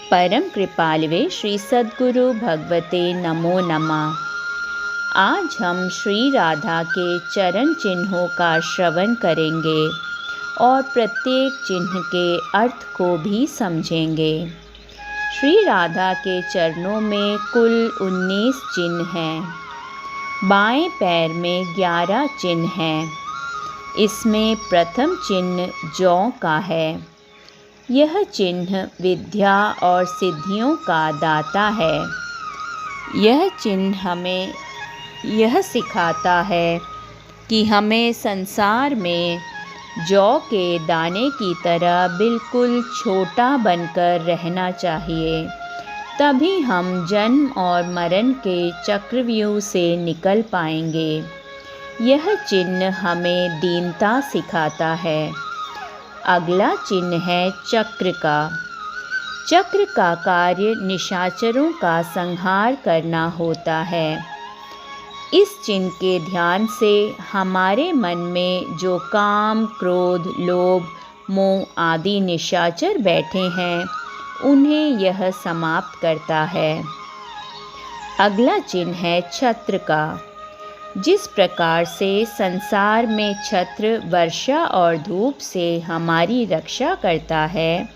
परम कृपालवे श्री सद्गुरु भगवते नमो नमः। आज हम श्री राधा के चरण चिन्हों का श्रवण करेंगे और प्रत्येक चिन्ह के अर्थ को भी समझेंगे। श्री राधा के चरणों में कुल 19 चिन्ह हैं। बाएं पैर में 11 चिन्ह हैं। इसमें प्रथम चिन्ह जौ का है। यह चिन्ह विद्या और सिद्धियों का दाता है। यह चिन्ह हमें यह सिखाता है कि हमें संसार में जौ के दाने की तरह बिल्कुल छोटा बनकर रहना चाहिए, तभी हम जन्म और मरण के चक्रव्यूह से निकल पाएंगे। यह चिन्ह हमें दीनता सिखाता है। अगला चिन्ह है चक्र का। चक्र का कार्य निशाचरों का संहार करना होता है। इस चिन्ह के ध्यान से हमारे मन में जो काम, क्रोध, लोभ, मोह आदि निशाचर बैठे हैं, उन्हें यह समाप्त करता है। अगला चिन्ह है छत्र का। जिस प्रकार से संसार में छत्र वर्षा और धूप से हमारी रक्षा करता है,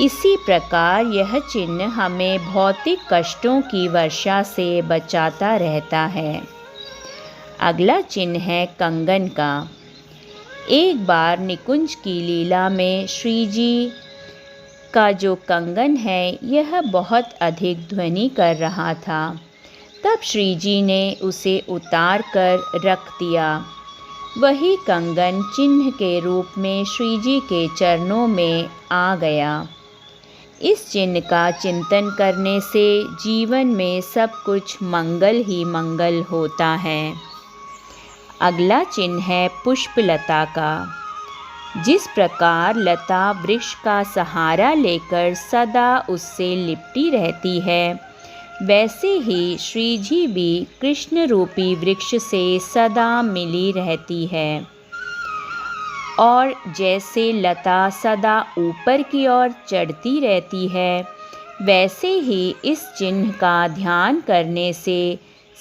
इसी प्रकार यह चिन्ह हमें भौतिक कष्टों की वर्षा से बचाता रहता है। अगला चिन्ह है कंगन का। एक बार निकुंज की लीला में श्री जी का जो कंगन है, यह बहुत अधिक ध्वनि कर रहा था। तब श्री जी ने उसे उतार कर रख दिया। वही कंगन चिन्ह के रूप में श्री जी के चरणों में आ गया। इस चिन्ह का चिंतन करने से जीवन में सब कुछ मंगल ही मंगल होता है। अगला चिन्ह है पुष्पलता का। जिस प्रकार लता वृक्ष का सहारा लेकर सदा उससे लिपटी रहती है, वैसे ही श्री जी भी कृष्ण रूपी वृक्ष से सदा मिली रहती है। और जैसे लता सदा ऊपर की ओर चढ़ती रहती है, वैसे ही इस चिन्ह का ध्यान करने से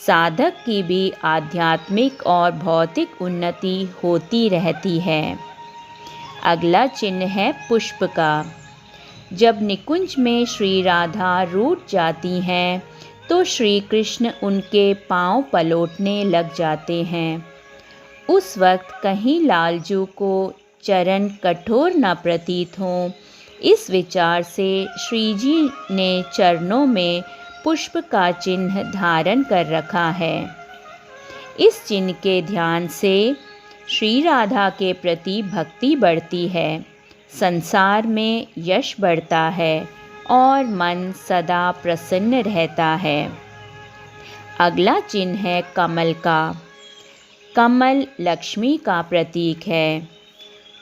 साधक की भी आध्यात्मिक और भौतिक उन्नति होती रहती है। अगला चिन्ह है पुष्प का। जब निकुंज में श्री राधा रूठ जाती हैं, तो श्री कृष्ण उनके पांव पलोटने लग जाते हैं। उस वक्त कहीं लालजू को चरण कठोर न प्रतीत हों, इस विचार से श्री जी ने चरणों में पुष्प का चिन्ह धारण कर रखा है। इस चिन्ह के ध्यान से श्री राधा के प्रति भक्ति बढ़ती है, संसार में यश बढ़ता है और मन सदा प्रसन्न रहता है। अगला चिन्ह है कमल का। कमल लक्ष्मी का प्रतीक है।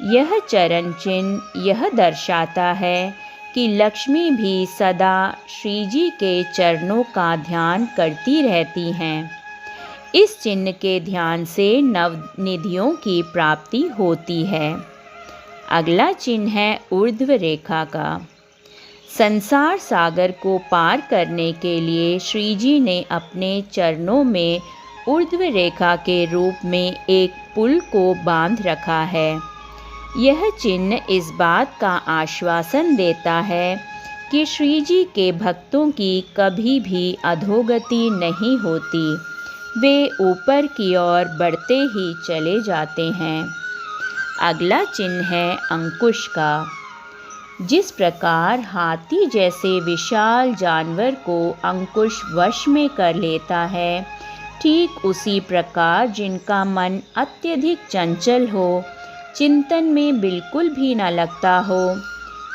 यह चरण चिन्ह यह दर्शाता है कि लक्ष्मी भी सदा श्री जी के चरणों का ध्यान करती रहती हैं। इस चिन्ह के ध्यान से नवनिधियों की प्राप्ति होती है। अगला चिन्ह है ऊर्ध्व रेखा का। संसार सागर को पार करने के लिए श्री जी ने अपने चरणों में ऊर्ध्व रेखा के रूप में एक पुल को बांध रखा है। यह चिन्ह इस बात का आश्वासन देता है कि श्री जी के भक्तों की कभी भी अधोगति नहीं होती, वे ऊपर की ओर बढ़ते ही चले जाते हैं। अगला चिन्ह है अंकुश का। जिस प्रकार हाथी जैसे विशाल जानवर को अंकुश वश में कर लेता है, ठीक उसी प्रकार जिनका मन अत्यधिक चंचल हो, चिंतन में बिल्कुल भी न लगता हो,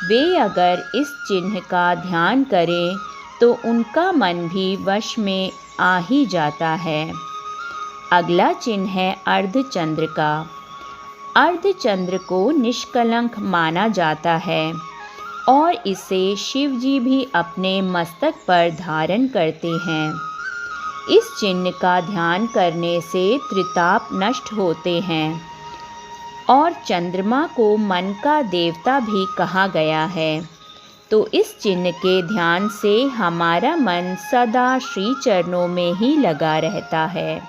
वे अगर इस चिन्ह का ध्यान करें तो उनका मन भी वश में आ ही जाता है। अगला चिन्ह है अर्धचंद्र का। अर्धचंद्र को निष्कलंक माना जाता है और इसे शिव जी भी अपने मस्तक पर धारण करते हैं। इस चिन्ह का ध्यान करने से त्रिताप नष्ट होते हैं और चंद्रमा को मन का देवता भी कहा गया है। तो इस चिन्ह के ध्यान से हमारा मन सदा श्री चरणों में ही लगा रहता है।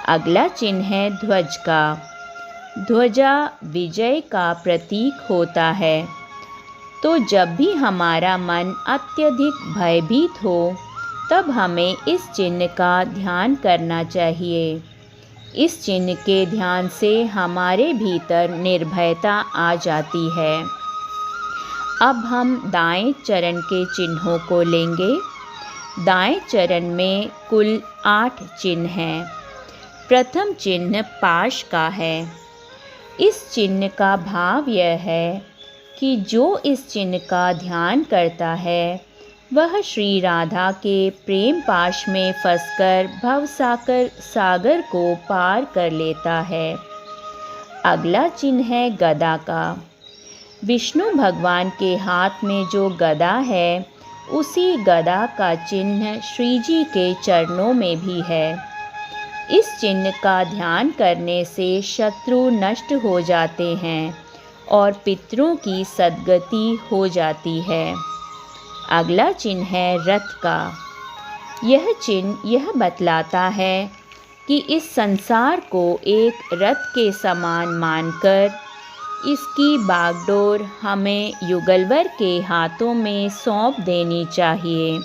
अगला चिन्ह है ध्वज का। ध्वजा विजय का प्रतीक होता है। तो जब भी हमारा मन अत्यधिक भयभीत हो तब हमें इस चिन्ह का ध्यान करना चाहिए। इस चिन्ह के ध्यान से हमारे भीतर निर्भयता आ जाती है। अब हम दाएं चरण के चिन्हों को लेंगे। दाएं चरण में कुल 8 चिन्ह हैं। प्रथम चिन्ह पाश का है। इस चिन्ह का भाव यह है कि जो इस चिन्ह का ध्यान करता है वह श्री राधा के प्रेम पाश में फंसकर भवसागर सागर को पार कर लेता है। अगला चिन्ह है गदा का। विष्णु भगवान के हाथ में जो गदा है उसी गदा का चिन्ह श्री जी के चरणों में भी है। इस चिन्ह का ध्यान करने से शत्रु नष्ट हो जाते हैं और पितरों की सद्गति हो जाती है। अगला चिन्ह है रथ का। यह चिन्ह यह बतलाता है कि इस संसार को एक रथ के समान मानकर इसकी बागडोर हमें युगलवर के हाथों में सौंप देनी चाहिए।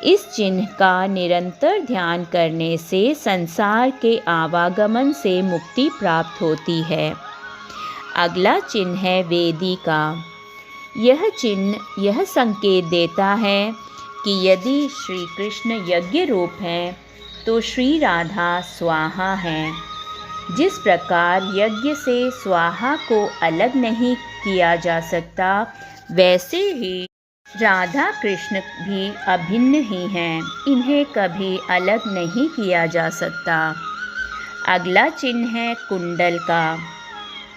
इस चिन्ह का निरंतर ध्यान करने से संसार के आवागमन से मुक्ति प्राप्त होती है। अगला चिन्ह है वेदी का। यह चिन्ह यह संकेत देता है कि यदि श्री कृष्ण यज्ञ रूप हैं तो श्री राधा स्वाहा हैं। जिस प्रकार यज्ञ से स्वाहा को अलग नहीं किया जा सकता वैसे ही राधा कृष्ण भी अभिन्न ही हैं, इन्हें कभी अलग नहीं किया जा सकता। अगला चिन्ह है कुंडल का।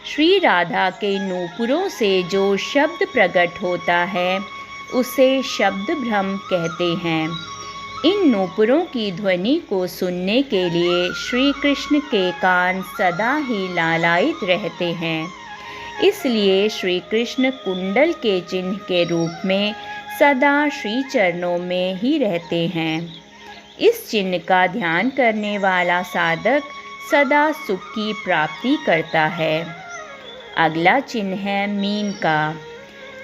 श्री राधा के नूपुरों से जो शब्द प्रकट होता है उसे शब्द भ्रम कहते हैं। इन नूपुरों की ध्वनि को सुनने के लिए श्री कृष्ण के कान सदा ही लालायित रहते हैं। इसलिए श्री कृष्ण कुंडल के चिन्ह के रूप में सदा श्री चरणों में ही रहते हैं। इस चिन्ह का ध्यान करने वाला साधक सदा सुख की प्राप्ति करता है। अगला चिन्ह है मीन का।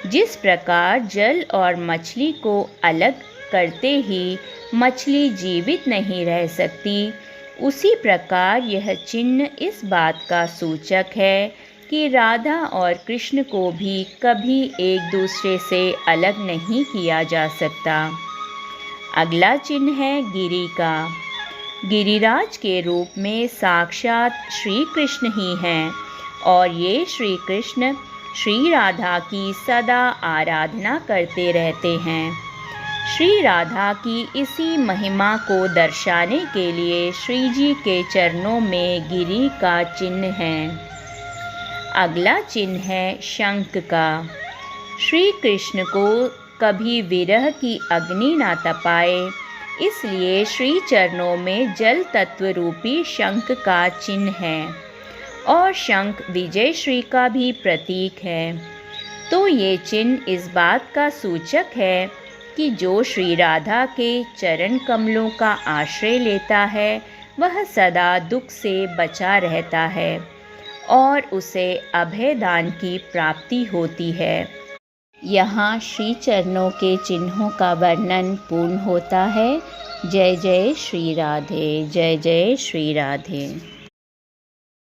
जिस प्रकार जल और मछली को अलग करते ही मछली जीवित नहीं रह सकती, उसी प्रकार यह चिन्ह इस बात का सूचक है कि राधा और कृष्ण को भी कभी एक दूसरे से अलग नहीं किया जा सकता। अगला चिन्ह है गिरि का। गिरिराज के रूप में साक्षात श्री कृष्ण ही हैं और ये श्री कृष्ण श्री राधा की सदा आराधना करते रहते हैं। श्री राधा की इसी महिमा को दर्शाने के लिए श्री जी के चरणों में गिरि का चिन्ह है। अगला चिन्ह है शंख का। श्री कृष्ण को कभी विरह की अग्नि ना तपाए, इसलिए श्री चरणों में जल तत्व रूपी शंख का चिन्ह है और शंख विजय श्री का भी प्रतीक है। तो ये चिन्ह इस बात का सूचक है कि जो श्री राधा के चरण कमलों का आश्रय लेता है वह सदा दुख से बचा रहता है और उसे अभय दान की प्राप्ति होती है। यहाँ श्री चरणों के चिन्हों का वर्णन पूर्ण होता है। जय जय श्री राधे, जय जय श्री राधे।